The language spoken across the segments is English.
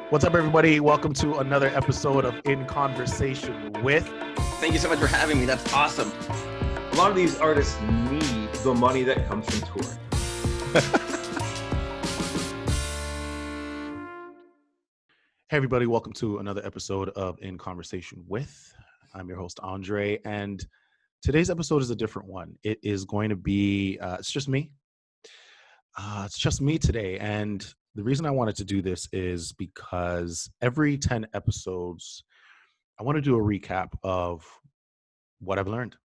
What's up, everybody? Welcome to another episode of In Conversation With. Thank you so much for having me. That's awesome. A lot of these artists need the money that comes from touring. Hey, everybody. Welcome to another episode of In Conversation With. I'm your host, Andre, and today's episode is a different one. It is going to be, it's just me. It's just me today. And the reason I wanted to do this is because every 10 episodes, I want to do a recap of what I've learned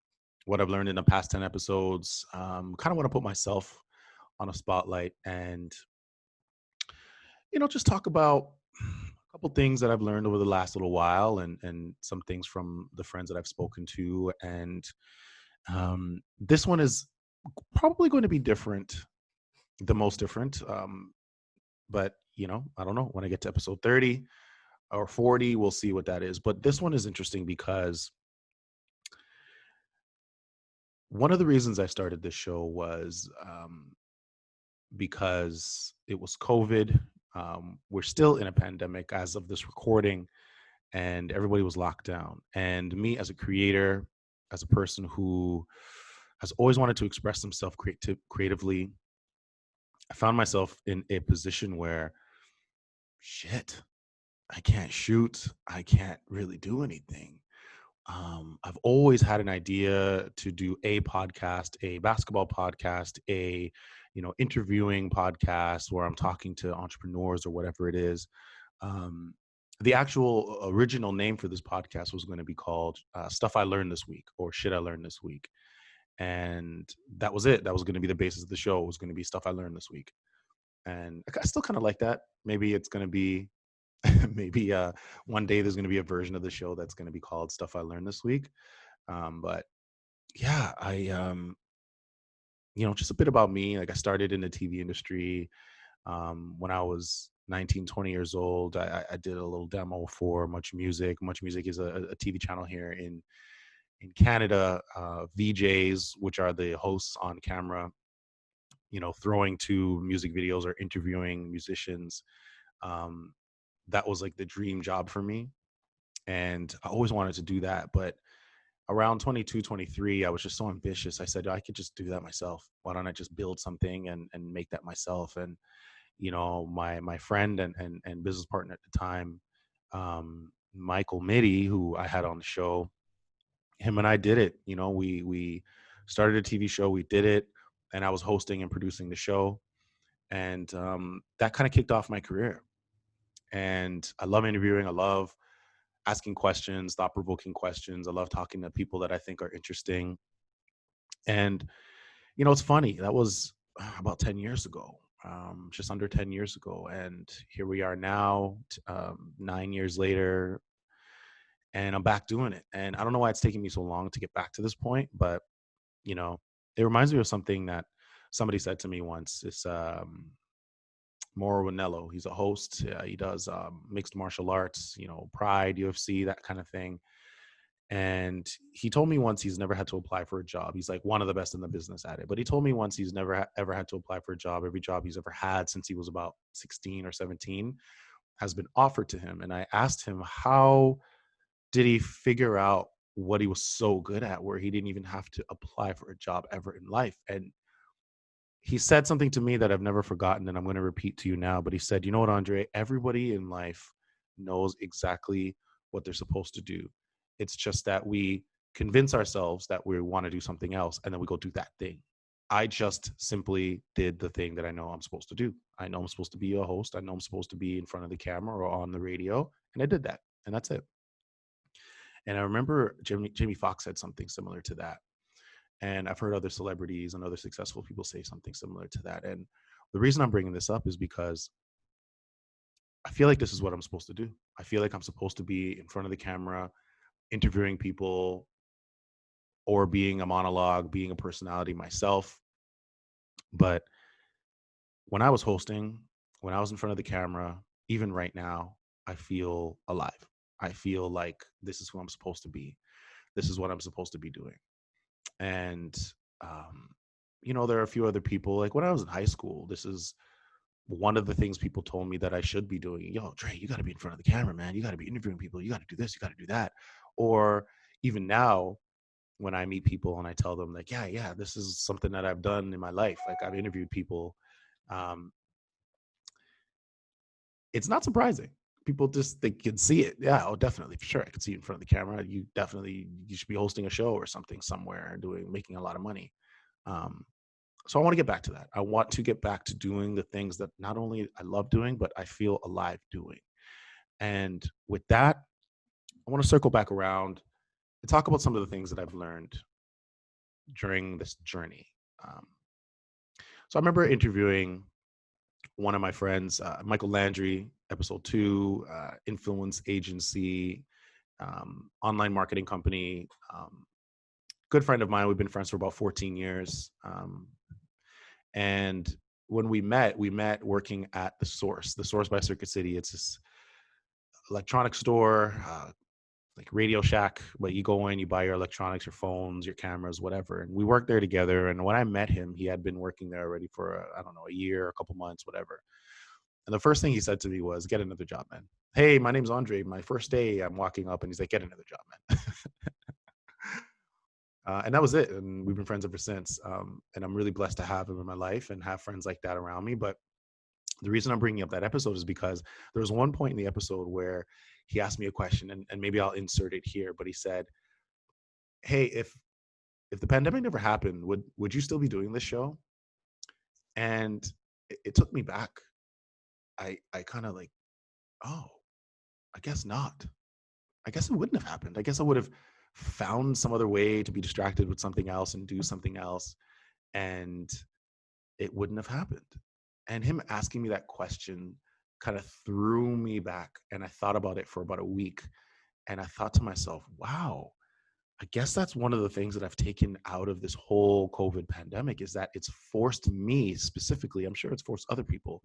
in the past 10 episodes. Kind of want to put myself on a spotlight and, just talk about a couple things that I've learned over the last little while and some things from the friends that I've spoken to. And this one is probably going to be different, the most different. But, I don't know. When I get to episode 30 or 40, we'll see what that is. But this one is interesting because one of the reasons I started this show was because it was COVID. We're still in a pandemic as of this recording, and everybody was locked down. And me as a creator, as a person who has always wanted to express himself creatively, I found myself in a position where, I can't shoot. I can't really do anything. I've always had an idea to do a podcast, a basketball podcast, a interviewing podcast where I'm talking to entrepreneurs or whatever it is. The actual original name for this podcast was going to be called Stuff I Learned This Week or Shit I Learned This Week. And that was it. That was going to be the basis of the show. It was going to be Stuff I Learned This Week. And I still kind of like that. Maybe it's going to be maybe one day there's going to be a version of the show that's going to be called Stuff I Learned This Week. But yeah, just a bit about me. Like, I started in the TV industry when I was 19, 20 years old. I did a little demo for Much Music. Much Music is a TV channel here in Canada. VJs, which are the hosts on camera, throwing to music videos or interviewing musicians. That was like the dream job for me. And I always wanted to do that. But around 22, 23, I was just so ambitious. I said, I could just do that myself. Why don't I just build something and make that myself? And, my friend and business partner at the time, Michael Mitty, who I had on the show, him and I did it. We started a TV show, we did it, and I was hosting and producing the show. And that kind of kicked off my career. And I love interviewing. I love asking questions, thought-provoking questions. I love talking to people that I think are interesting. And, it's funny. That was about 10 years ago, just under 10 years ago. And here we are now, 9 years later, and I'm back doing it. And I don't know why it's taking me so long to get back to this point, but, it reminds me of something that somebody said to me once. It's Mauro Ranello. He's a host. He does mixed martial arts, Pride, UFC, that kind of thing. And he told me once he's never had to apply for a job. He's like one of the best in the business at it. But he told me once he's never ever had to apply for a job. Every job he's ever had since he was about 16 or 17 has been offered to him. And I asked him, how did he figure out what he was so good at where he didn't even have to apply for a job ever in life? And he said something to me that I've never forgotten, and I'm going to repeat to you now. But he said, you know what, Andre, everybody in life knows exactly what they're supposed to do. It's just that we convince ourselves that we want to do something else, and then we go do that thing. I just simply did the thing that I know I'm supposed to do. I know I'm supposed to be a host. I know I'm supposed to be in front of the camera or on the radio, and I did that, and that's it. And I remember Jamie Foxx said something similar to that. And I've heard other celebrities and other successful people say something similar to that. And the reason I'm bringing this up is because I feel like this is what I'm supposed to do. I feel like I'm supposed to be in front of the camera, interviewing people, or being a monologue, being a personality myself. But when I was hosting, when I was in front of the camera, even right now, I feel alive. I feel like this is who I'm supposed to be. This is what I'm supposed to be doing. And, there are a few other people, like when I was in high school, this is one of the things people told me that I should be doing, yo, Dre, you got to be in front of the camera, man. You got to be interviewing people. You got to do this. You got to do that. Or even now, when I meet people and I tell them like, yeah, this is something that I've done in my life. Like I've interviewed people. Um, it's not surprising. People just, they can see it. Yeah, oh, definitely, for sure. I can see you in front of the camera. You should be hosting a show or something somewhere, making a lot of money. Um, so I want to get back to that. I want to get back to doing the things that not only I love doing, but I feel alive doing. And with that, I want to circle back around and talk about some of the things that I've learned during this journey. Um, so I remember interviewing one of my friends, Michael Landry, episode 2, influence agency, online marketing company. Good friend of mine. We've been friends for about 14 years. And when we met working at The Source by Circuit City. It's this electronic store, like Radio Shack, but you go in, you buy your electronics, your phones, your cameras, whatever. And we worked there together. And when I met him, he had been working there already for, I don't know, a year, a couple months, whatever. And the first thing he said to me was, get another job, man. Hey, my name's Andre. My first day, I'm walking up and he's like, get another job, man. And that was it. And we've been friends ever since. And I'm really blessed to have him in my life and have friends like that around me. But the reason I'm bringing up that episode is because there was one point in the episode where he asked me a question, and maybe I'll insert it here, but he said, hey, if the pandemic never happened, would you still be doing this show? And it took me back. I kind of like, oh, I guess not. I guess it wouldn't have happened. I guess I would have found some other way to be distracted with something else and do something else, and it wouldn't have happened. And him asking me that question kind of threw me back. And I thought about it for about a week. And I thought to myself, wow, I guess that's one of the things that I've taken out of this whole COVID pandemic, is that it's forced me specifically, I'm sure it's forced other people,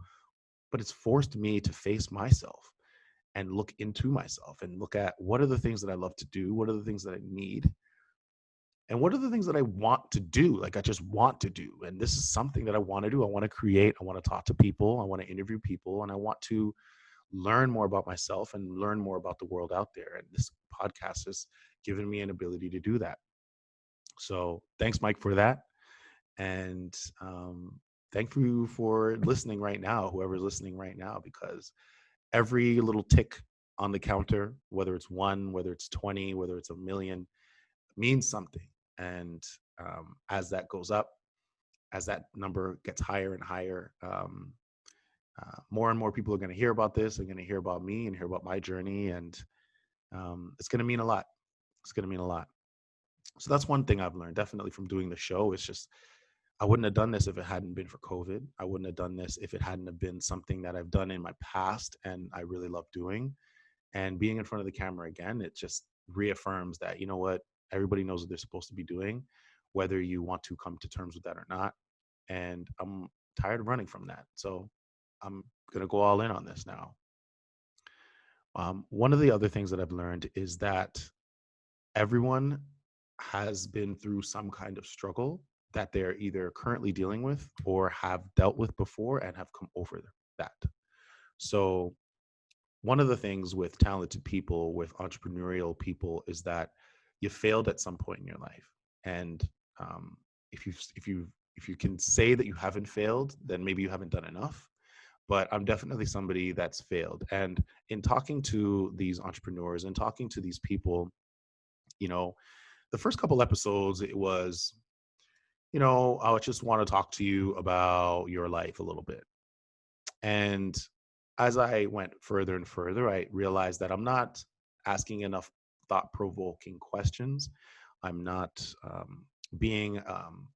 but it's forced me to face myself and look into myself and look at what are the things that I love to do? What are the things that I need? And what are the things that I want to do? Like I just want to do. And this is something that I want to do. I want to create. I want to talk to people. I want to interview people. And I want to learn more about myself and learn more about the world out there. And this podcast has given me an ability to do that. So thanks, Mike, for that. And thank you for listening right now, whoever's listening right now, because every little tick on the counter, whether it's 1, whether it's 20, whether it's 1,000,000, means something. And as that goes up, as that number gets higher and higher, more and more people are going to hear about this. They're going to hear about me and hear about my journey. And it's going to mean a lot. It's going to mean a lot. So that's one thing I've learned definitely from doing the show. It's just, I wouldn't have done this if it hadn't been for COVID. I wouldn't have done this if it hadn't have been something that I've done in my past and I really love doing. And being in front of the camera again, it just reaffirms that, you know what, everybody knows what they're supposed to be doing, whether you want to come to terms with that or not. And I'm tired of running from that. So I'm going to go all in on this now. One of the other things that I've learned is that everyone has been through some kind of struggle that they're either currently dealing with or have dealt with before and have come over that. So one of the things with talented people, with entrepreneurial people, is that you failed at some point in your life. And if you can say that you haven't failed, then maybe you haven't done enough. But I'm definitely somebody that's failed. And in talking to these entrepreneurs and talking to these people, you know, the first couple episodes, it was, you know, I just want to talk to you about your life a little bit. And as I went further and further, I realized that I'm not asking enough thought-provoking questions. I'm not being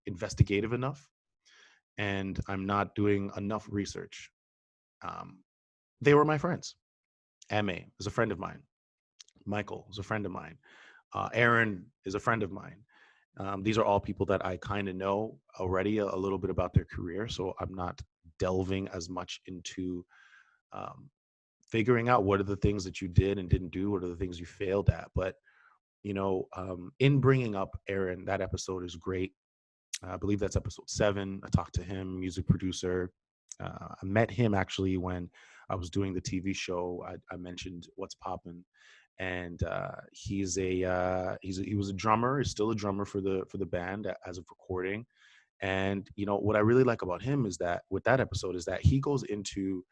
investigative enough, and I'm not doing enough research. They were my friends. Ma is a friend of mine. Michael is a friend of mine. Aaron is a friend of mine. These are all people that I kind of know already a little bit about their career, so I'm not delving as much into figuring out what are the things that you did and didn't do, what are the things you failed at. But, you know, in bringing up Aaron, that episode is great. I believe that's episode 7. I talked to him, music producer. I met him actually when I was doing the TV show. I mentioned What's Poppin', and he was a drummer. He's still a drummer for the band as of recording. And what I really like about him is that with that episode is that he goes into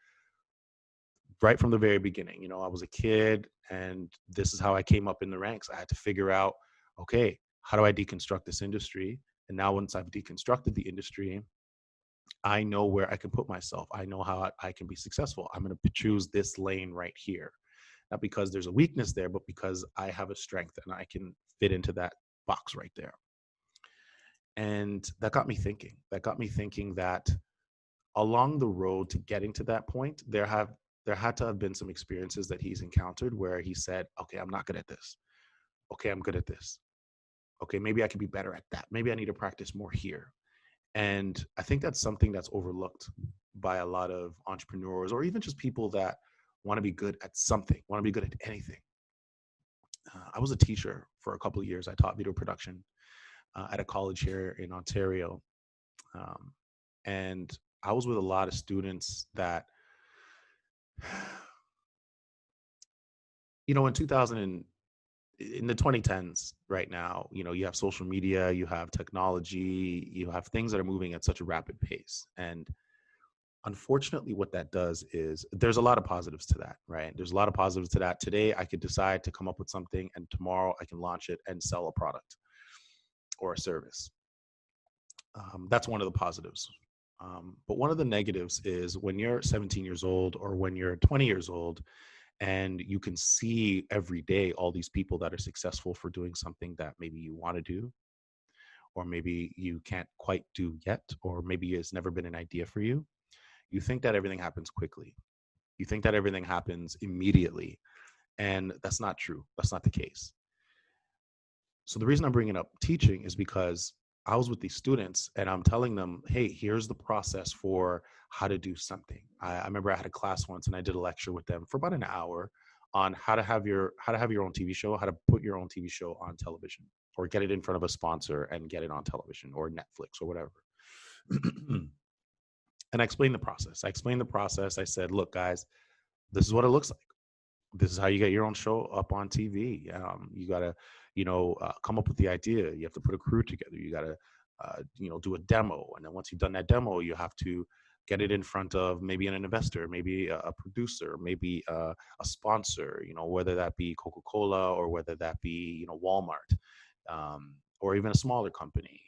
right from the very beginning. I was a kid, and this is how I came up in the ranks. I had to figure out, okay, how do I deconstruct this industry? And now once I've deconstructed the industry, I know where I can put myself. I know how I can be successful. I'm going to choose this lane right here. Not because there's a weakness there, but because I have a strength and I can fit into that box right there. And that got me thinking. That along the road to getting to that point, there had to have been some experiences that he's encountered where he said, okay, I'm not good at this. Okay, I'm good at this. Okay, maybe I can be better at that. Maybe I need to practice more here. And I think that's something that's overlooked by a lot of entrepreneurs or even just people that want to be good at something, want to be good at anything. I was a teacher for a couple of years. I taught video production at a college here in Ontario. Um, and I was with a lot of students that, in 2000, in the 2010s right now, you have social media, you have technology, you have things that are moving at such a rapid pace. And unfortunately, what that does is there's a lot of positives to that, right? There's a lot of positives to that. Today, I could decide to come up with something, and tomorrow I can launch it and sell a product or a service. That's one of the positives. But one of the negatives is when you're 17 years old or when you're 20 years old and you can see every day all these people that are successful for doing something that maybe you want to do, or maybe you can't quite do yet, or maybe it's never been an idea for you. You think that everything happens quickly. You think that everything happens immediately. And that's not true. That's not the case. So the reason I'm bringing up teaching is because I was with these students and I'm telling them, hey, here's the process for how to do something. I remember I had a class once and I did a lecture with them for about an hour on how to have your own TV show, how to put your own TV show on television, or get it in front of a sponsor and get it on television or Netflix or whatever. And I explained the process. I said, look, guys, this is what it looks like. This is how you get your own show up on TV. You got to, come up with the idea. You have to put a crew together. You got to, do a demo. And then once you've done that demo, you have to get it in front of maybe an investor, maybe a producer, maybe a sponsor, whether that be Coca-Cola or whether that be, Walmart, or even a smaller company,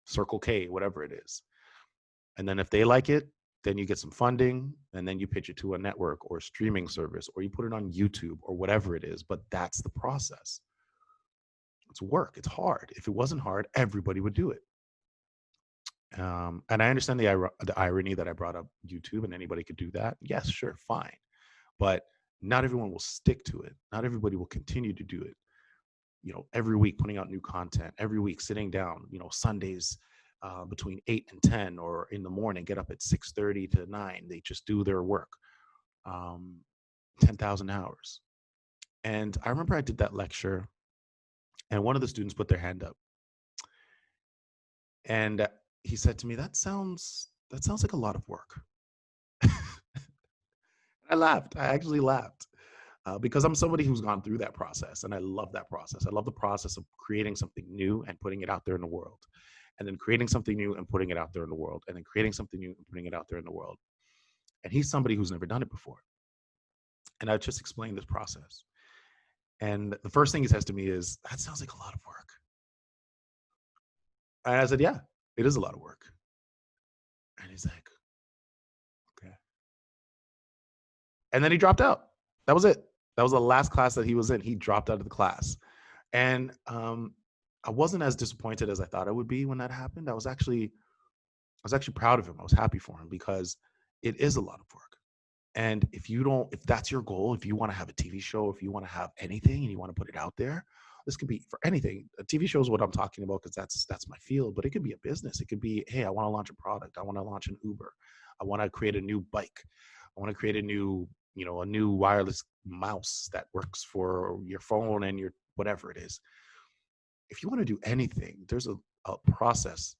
Circle K, whatever it is. And then if they like it, then you get some funding and then you pitch it to a network or a streaming service, or you put it on YouTube or whatever it is. But that's the process. It's work. It's hard. If it wasn't hard, everybody would do it. And I understand the irony that I brought up YouTube and anybody could do that. Yes, sure, fine. But not everyone will stick to it. Not everybody will continue to do it. Every week putting out new content, every week sitting down, Sundays, between 8 and 10, or in the morning, get up at 6:30 to 9. They just do their work, 10,000 hours. And I remember I did that lecture and one of the students put their hand up and he said to me, that sounds like a lot of work. I laughed. I actually laughed. Because I'm somebody who's gone through that process and I love that process. I love the process of creating something new and putting it out there in the world, and then creating something new and putting it out there in the world, and then creating something new and putting it out there in the world. And he's somebody who's never done it before. And I just explained this process. And the first thing he says to me is, that sounds like a lot of work. And I said, yeah, it is a lot of work. And he's like, okay. And then he dropped out. That was it. That was the last class that he was in. He dropped out of the class. And I wasn't as disappointed as I thought I would be when that happened. I was actually proud of him. I was happy for him because it is a lot of work. And if that's your goal, if you want to have a TV show, if you want to have anything and you want to put it out there, this could be for anything. A TV show is what I'm talking about because that's my field, but it could be a business. It could be, hey, I want to launch a product. I want to launch an Uber. I want to create a new bike. I want to create a new wireless mouse that works for your phone and your whatever it is. If you want to do anything, there's a process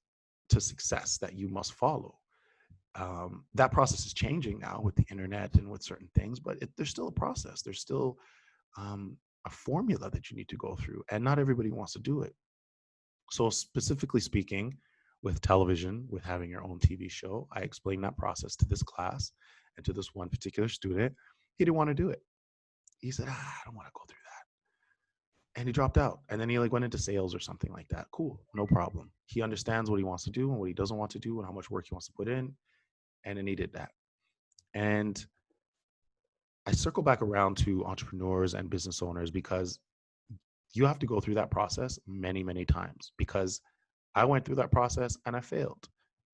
to success that you must follow. That process is changing now with the internet and with certain things, but there's still a process. There's still a formula that you need to go through, and not everybody wants to do it. So specifically speaking, with television, with having your own TV show, I explained that process to this class and to this one particular student. He didn't want to do it. He said, I don't want to go through that. And he dropped out. And then he like went into sales or something like that. Cool, no problem. He understands what he wants to do and what he doesn't want to do and how much work he wants to put in. And then he did that. And I circle back around to entrepreneurs and business owners because you have to go through that process many, many times, because I went through that process and I failed.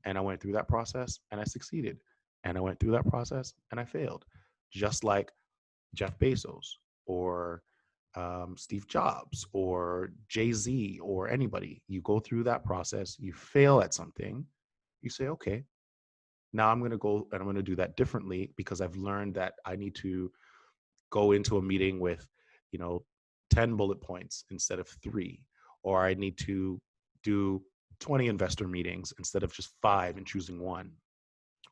And I went through that process and I succeeded. And I went through that process and I failed. Just like Jeff Bezos or Steve Jobs or Jay-Z or anybody. You go through that process, you fail at something, you say, okay, now I'm going to go and I'm going to do that differently because I've learned that I need to go into a meeting with, 10 bullet points instead of 3, or I need to do 20 investor meetings instead of just 5 and choosing one,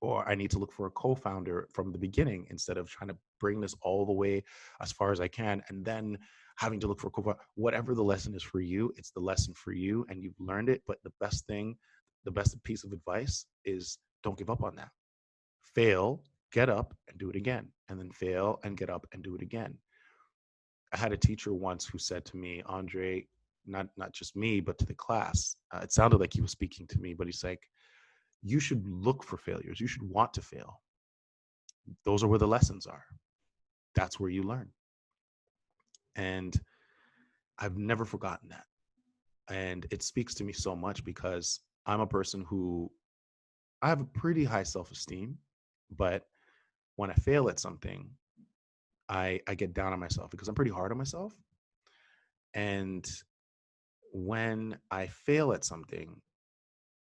or I need to look for a co-founder from the beginning instead of trying to bring this all the way as far as I can and then having to look for a co-founder. Whatever the lesson is for you, it's the lesson for you and you've learned it. But the best piece of advice is don't give up on that. Fail, get up and do it again, and then fail and get up and do it again. I had a teacher once who said to me, Andre, not just me, but to the class, it sounded like he was speaking to me, but he's like, you should look for failures. You should want to fail. Those are where the lessons are. That's where you learn. And I've never forgotten that. And it speaks to me so much because I'm a person who I have a pretty high self-esteem, but when I fail at something, I get down on myself because I'm pretty hard on myself. And when I fail at something,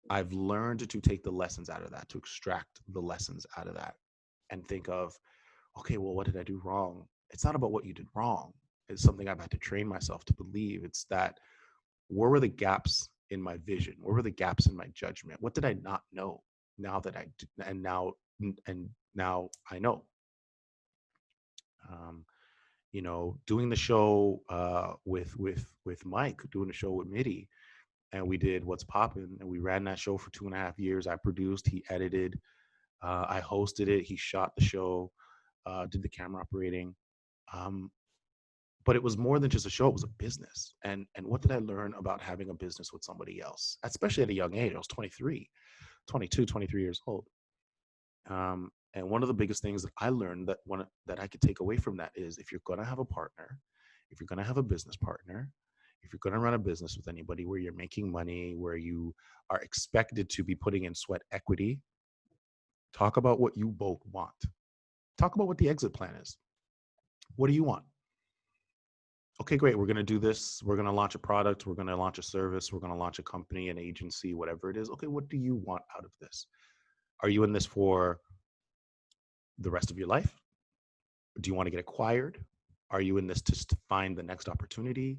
I've learned to take the lessons out of that, to extract the lessons out of that and think of, okay, well, what did I do wrong? It's not about what you did wrong. It's something I've had to train myself to believe. It's that, where were the gaps in my vision? Where were the gaps in my judgment? What did I not know now that I do, and now I know? Doing the show with Mike, doing the show with Mitty, and we did What's Poppin', and we ran that show for 2.5 years. I produced, he edited, I hosted it, he shot the show, did the camera operating. But it was more than just a show, it was a business. And what did I learn about having a business with somebody else, especially at a young age? I was 23 years old. And one of the biggest things that I learned that I could take away from that is, if you're going to have a partner, if you're going to have a business partner, if you're going to run a business with anybody where you're making money, where you are expected to be putting in sweat equity, talk about what you both want. Talk about what the exit plan is. What do you want? Okay, great. We're going to do this. We're going to launch a product. We're going to launch a service. We're going to launch a company, an agency, whatever it is. Okay, what do you want out of this? Are you in this for the rest of your life? Do you want to get acquired? Are you in this just to find the next opportunity?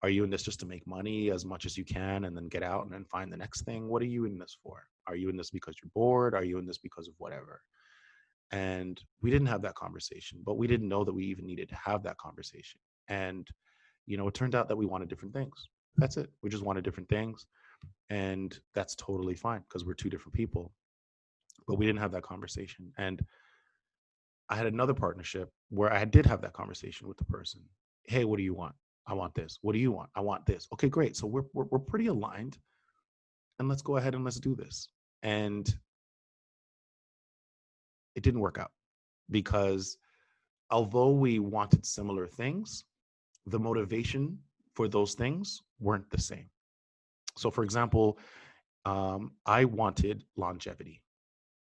Are you in this just to make money as much as you can and then get out and then find the next thing? What are you in this for? Are you in this because you're bored? Are you in this because of whatever? And we didn't have that conversation, but we didn't know that we even needed to have that conversation. And, it turned out that we wanted different things. That's it. We just wanted different things. And that's totally fine because we're two different people. But we didn't have that conversation. And I had another partnership where I did have that conversation with the person. Hey, what do you want? I want this. What do you want? I want this. Okay, great. So we're pretty aligned, and let's go ahead and let's do this. And it didn't work out because although we wanted similar things, the motivation for those things weren't the same. So, for example, I wanted longevity.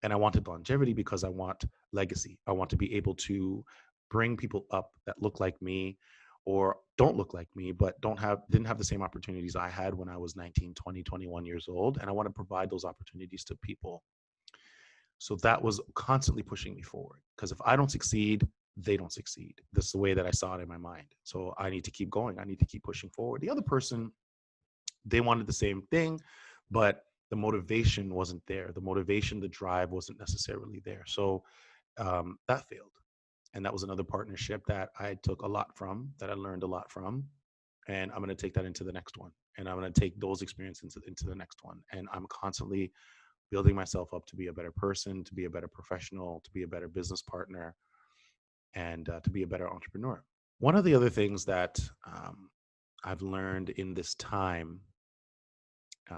And I wanted longevity because I want legacy. I want to be able to bring people up that look like me or don't look like me, but didn't have the same opportunities I had when I was 19, 20, 21 years old. And I want to provide those opportunities to people. So that was constantly pushing me forward, because if I don't succeed, they don't succeed. That's the way that I saw it in my mind. So I need to keep going. I need to keep pushing forward. The other person, they wanted the same thing, but the motivation wasn't there. The motivation, the drive wasn't necessarily there. So that failed. And that was another partnership that I took a lot from, that I learned a lot from. And I'm going to take that into the next one. And I'm going to take those experiences into the next one. And I'm constantly building myself up to be a better person, to be a better professional, to be a better business partner, and to be a better entrepreneur. One of the other things that I've learned in this time,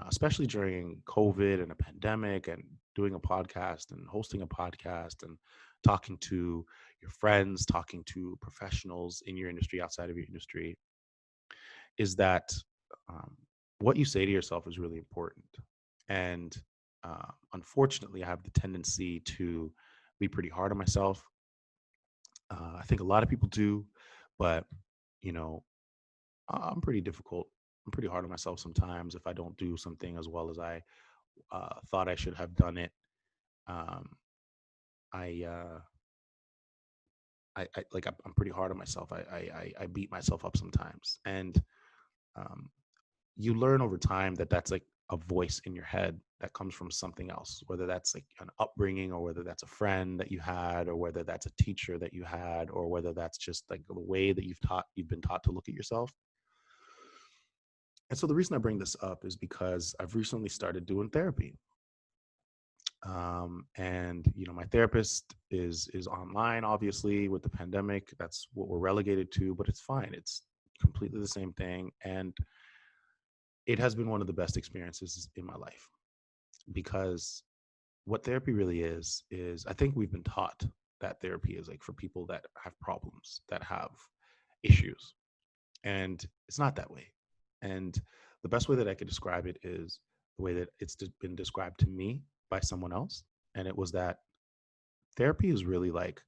especially during COVID and a pandemic, and doing a podcast and hosting a podcast and talking to your friends, talking to professionals in your industry, outside of your industry, is that what you say to yourself is really important. And unfortunately, I have the tendency to be pretty hard on myself. I think a lot of people do, but you know, I'm pretty difficult. I'm pretty hard on myself sometimes if I don't do something as well as I thought I should have done it. Um, I, uh, I like I'm pretty hard on myself. I beat myself up sometimes, and um, you learn over time that that's like a voice in your head that comes from something else, whether that's like an upbringing, or whether that's a friend that you had, or whether that's a teacher that you had, or whether that's just like the way that you've been taught to look at yourself. And so the reason I bring this up is because I've recently started doing therapy. And my therapist is online, obviously, with the pandemic. That's what we're relegated to, but it's fine. It's completely the same thing. And it has been one of the best experiences in my life, because what therapy really is I think we've been taught that therapy is like for people that have problems, that have issues. And it's not that way. And the best way that I could describe it is the way that been described to me by someone else. And it was that therapy is really like,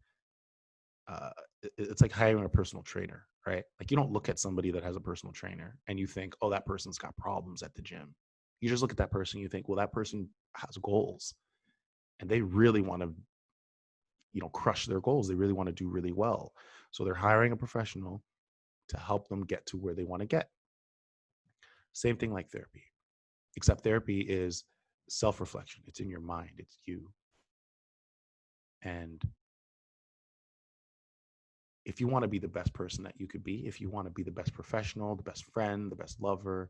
uh, it's like hiring a personal trainer, right? Like, you don't look at somebody that has a personal trainer and you think, oh, that person's got problems at the gym. You just look at that person, you think, well, that person has goals and they really want to, crush their goals. They really want to do really well. So they're hiring a professional to help them get to where they want to get. Same thing like therapy, except therapy is self-reflection. It's in your mind. It's you. And if you want to be the best person that you could be, if you want to be the best professional, the best friend, the best lover,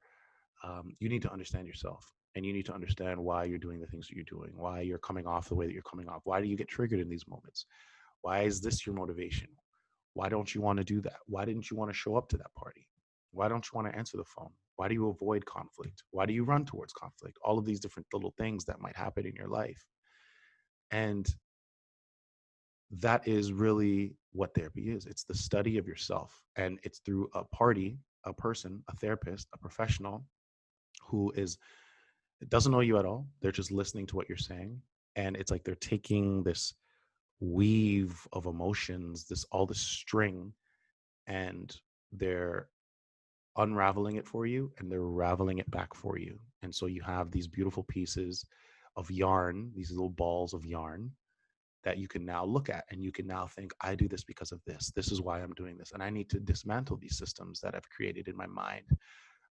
you need to understand yourself, and you need to understand why you're doing the things that you're doing, why you're coming off the way that you're coming off. Why do you get triggered in these moments? Why is this your motivation? Why don't you want to do that? Why didn't you want to show up to that party? Why don't you want to answer the phone? Why do you avoid conflict? Why do you run towards conflict? All of these different little things that might happen in your life. And that is really what therapy is. It's the study of yourself. And it's through a party, a person, a therapist, a professional who doesn't know you at all. They're just listening to what you're saying. And it's like they're taking this weave of emotions, all this string, and they're unraveling it for you, and they're raveling it back for you. And so you have these beautiful pieces of yarn, these little balls of yarn that you can now look at, and you can now think, I do this because of this. This is why I'm doing this. And I need to dismantle these systems that I've created in my mind.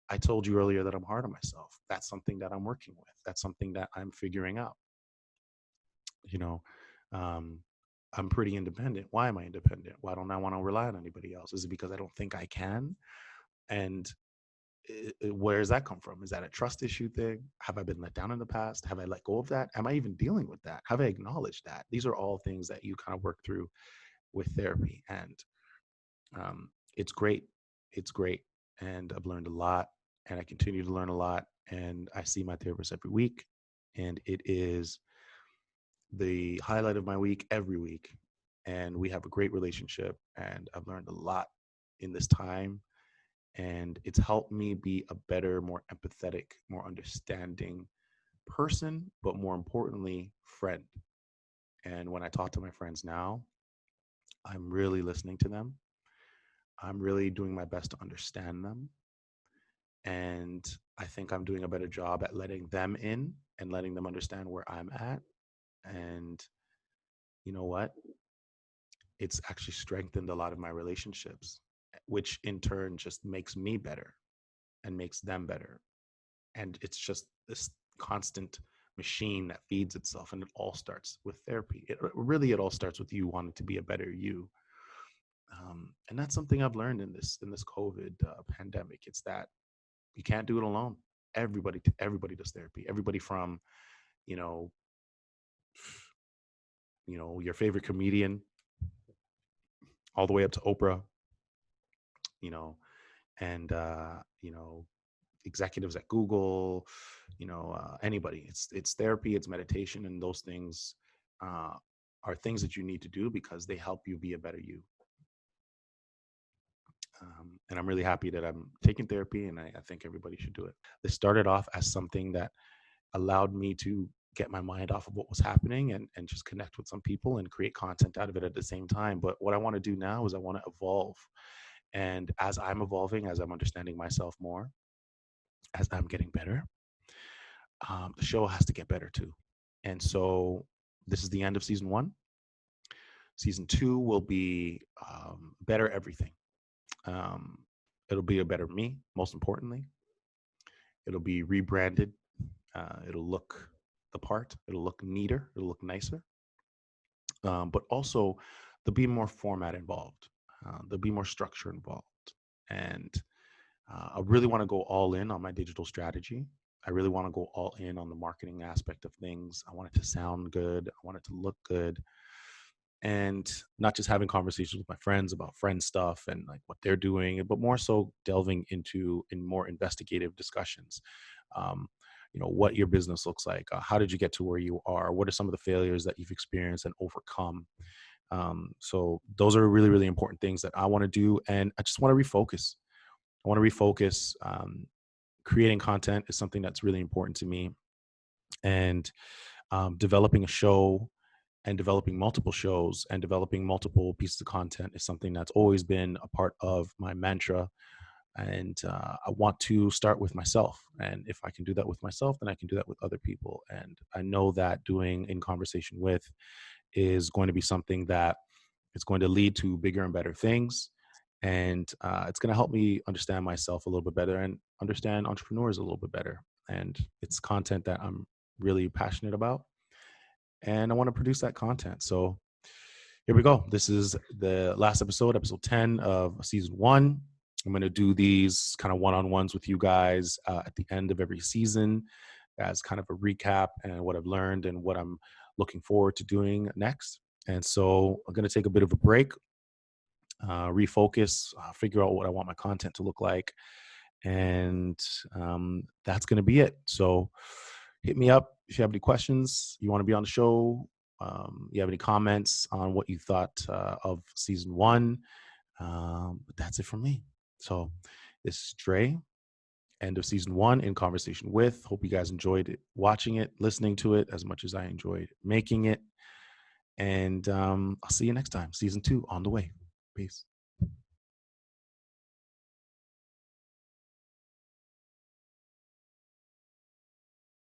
I told you earlier that I'm hard on myself. That's something that I'm working with. That's something that I'm figuring out. You know, um, I'm pretty independent. Why am I independent? Why don't I want to rely on anybody else? Is it because I don't think I can? And where does that come from? Is that a trust issue thing? Have I been let down in the past? Have I let go of that? Am I even dealing with that? Have I acknowledged that? These are all things that you kind of work through with therapy. And it's great. It's great. And I've learned a lot, and I continue to learn a lot. And I see my therapist every week, and it is the highlight of my week every week. And we have a great relationship, and I've learned a lot in this time. And it's helped me be a better, more empathetic, more understanding person, but more importantly, friend. And when I talk to my friends now, I'm really listening to them. I'm really doing my best to understand them. And I think I'm doing a better job at letting them in and letting them understand where I'm at. And you know what? It's actually strengthened a lot of my relationships, which in turn just makes me better and makes them better. And it's just this constant machine that feeds itself, and it all starts with therapy. It all starts with you wanting to be a better you. And that's something I've learned in this COVID pandemic. It's that you can't do it alone. Everybody does therapy. Everybody from you know your favorite comedian all the way up to Oprah, you know, and executives at Google, anybody. It's therapy, it's meditation, and those things uh, are things that you need to do because they help you be a better you. And I'm really happy that I'm taking therapy, and I think everybody should do it. This started off as something that allowed me to get my mind off of what was happening and just connect with some people and create content out of it at the same time. But what I want to do now is I want to evolve. And as I'm evolving, as I'm understanding myself more, as I'm getting better, the show has to get better too. And so this is the end of season 1. Season 2 will be better everything. It'll be a better me, most importantly. It'll be rebranded. It'll look the part. It'll look neater. It'll look nicer. But also, there'll be more format involved. There'll be more structure involved. And I really want to go all in on my digital strategy. I really want to go all in on the marketing aspect of things. I want it to sound good. I want it to look good. And not just having conversations with my friends about friend stuff and like what they're doing, but more so delving into in more investigative discussions. What your business looks like. How did you get to where you are? What are some of the failures that you've experienced and overcome? So those are really, really important things that I want to do. And I just want to refocus. I want to refocus. Creating content is something that's really important to me. And developing a show and developing multiple shows and developing multiple pieces of content is something that's always been a part of my mantra. And I want to start with myself. And if I can do that with myself, then I can do that with other people. And I know that doing in conversation with is going to be something that it's going to lead to bigger and better things. And it's going to help me understand myself a little bit better and understand entrepreneurs a little bit better. And it's content that I'm really passionate about. And I want to produce that content. So here we go. This is the last episode 10 of season 1. I'm going to do these kind of one-on-ones with you guys at the end of every season as kind of a recap and what I've learned and what I'm looking forward to doing next. And so I'm going to take a bit of a break, refocus, figure out what I want my content to look like. And that's going to be it. So hit me up if you have any questions, you want to be on the show, you have any comments on what you thought of season 1. But that's it from me. So this is Dre, end of season 1 in conversation with. Hope you guys enjoyed it, watching it, listening to it as much as I enjoyed making it. And I'll see you next time. Season 2 on the way. Peace.